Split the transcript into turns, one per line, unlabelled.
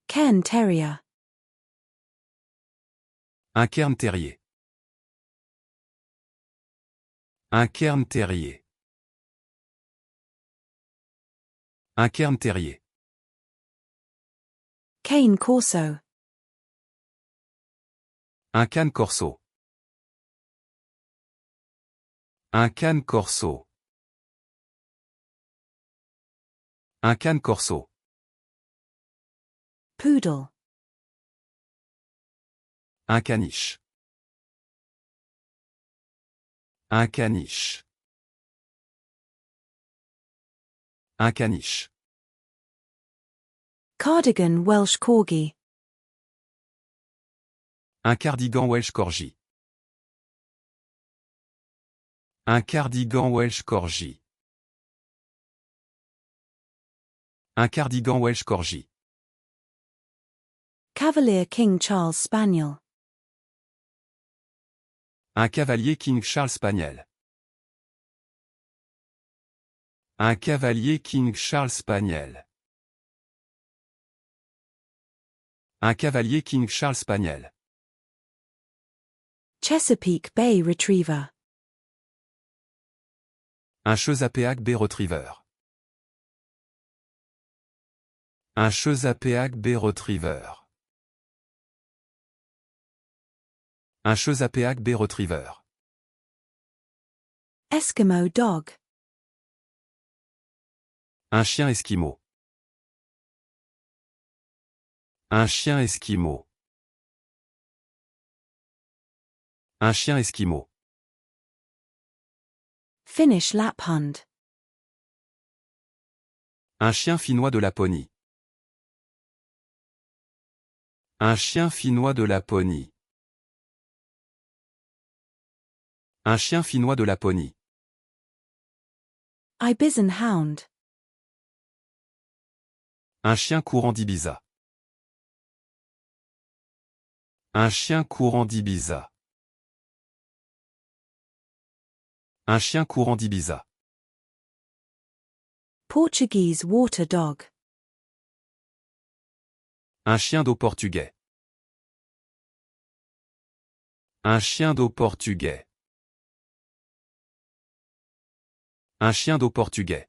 Cairn Terrier.
Un cairn terrier. Un cairn terrier. Un cairn terrier.
Cane Corso.
Un cane corso. Un cane corso. Un cane corso.
Poodle.
Un caniche. Un caniche. Un caniche.
Cardigan Welsh Corgi.
Un cardigan Welsh Corgi. Un cardigan Welsh Corgi. Un cardigan Welsh Corgi.
Cavalier King Charles Spaniel.
Un cavalier King Charles Spaniel. Un cavalier King Charles Spaniel. Un cavalier King Charles Spaniel.
Chesapeake Bay Retriever.
Un Chesapeake Bay Retriever. Un Chesapeake Bay Retriever. Un Chesapeake Bay Retriever.
Eskimo Dog.
Un chien esquimau. Un chien esquimau. Un chien esquimau.
Finnish Lapphund.
Un chien finnois de Laponie. Un chien finnois de Laponie. Un chien finnois de Laponie.
Ibizan Hound.
Un chien courant d'Ibiza. Un chien courant d'Ibiza. Un chien courant d'Ibiza.
Portuguese Water Dog.
Un chien d'eau portugais. Un chien d'eau portugais. Un chien d'eau portugais.